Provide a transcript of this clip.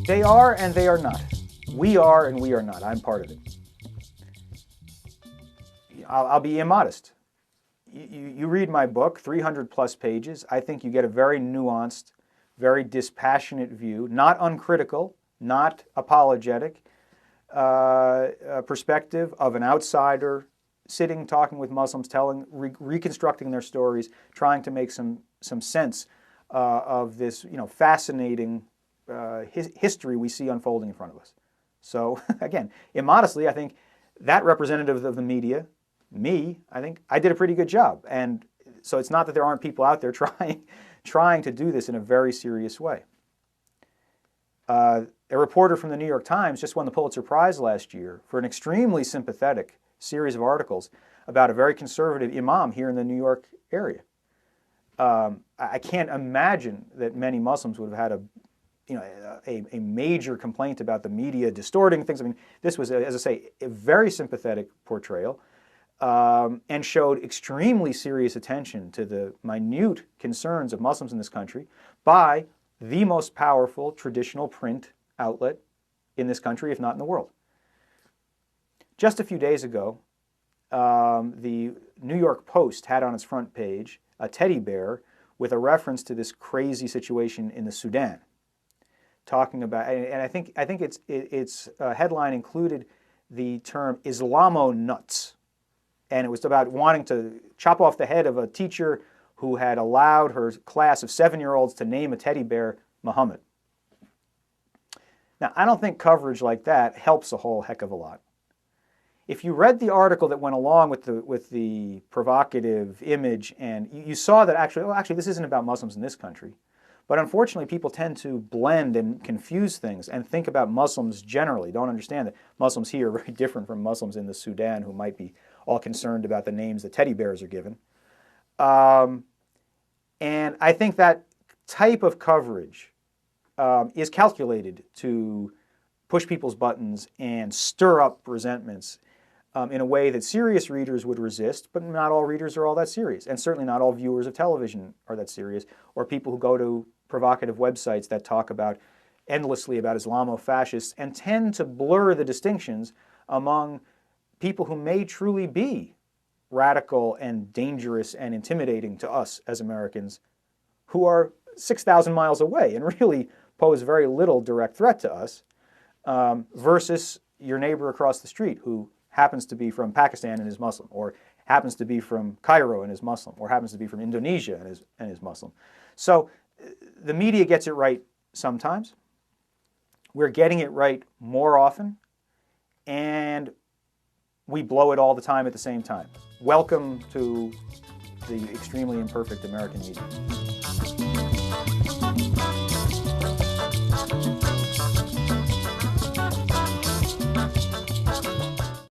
They are and they are not. We are and we are not. I'm part of it. I'll be immodest. You read my book, 300 plus pages. I think you get a very nuanced, very dispassionate view, not uncritical, not apologetic, perspective of an outsider sitting, talking with Muslims, reconstructing their stories, trying to make some sense of this, fascinating history we see unfolding in front of us. So again, immodestly, I think that representative of the media, me, I think I did a pretty good job. And so it's not that there aren't people out there trying to do this in a very serious way. A reporter from the New York Times just won the Pulitzer Prize last year for an extremely sympathetic series of articles about a very conservative imam here in the New York area. I can't imagine that many Muslims would have had a major complaint about the media distorting things. I mean, this was, as I say, a very sympathetic portrayal, and showed extremely serious attention to the minute concerns of Muslims in this country by the most powerful traditional print outlet in this country, if not in the world. Just a few days ago, the New York Post had on its front page a teddy bear with a reference to this crazy situation in the Sudan, talking about, and I think its headline included the term Islamo nuts, and it was about wanting to chop off the head of a teacher who had allowed her class of 7-year-olds to name a teddy bear Muhammad. Now, I don't think coverage like that helps a whole heck of a lot. If you read the article that went along with the provocative image, and you saw that actually this isn't about Muslims in this country, but unfortunately people tend to blend and confuse things and think about Muslims generally, don't understand that Muslims here are very different from Muslims in the Sudan who might be all concerned about the names that teddy bears are given. And I think that type of coverage is calculated to push people's buttons and stir up resentments in a way that serious readers would resist, but not all readers are all that serious, and certainly not all viewers of television are that serious, or people who go to provocative websites that talk endlessly about Islamo-fascists and tend to blur the distinctions among people who may truly be radical and dangerous and intimidating to us as Americans, who are 6,000 miles away and really pose very little direct threat to us, versus your neighbor across the street who happens to be from Pakistan and is Muslim, or happens to be from Cairo and is Muslim, or happens to be from Indonesia and is Muslim. So the media gets it right sometimes. We're getting it right more often, and we blow it all the time at the same time. Welcome to the extremely imperfect American media.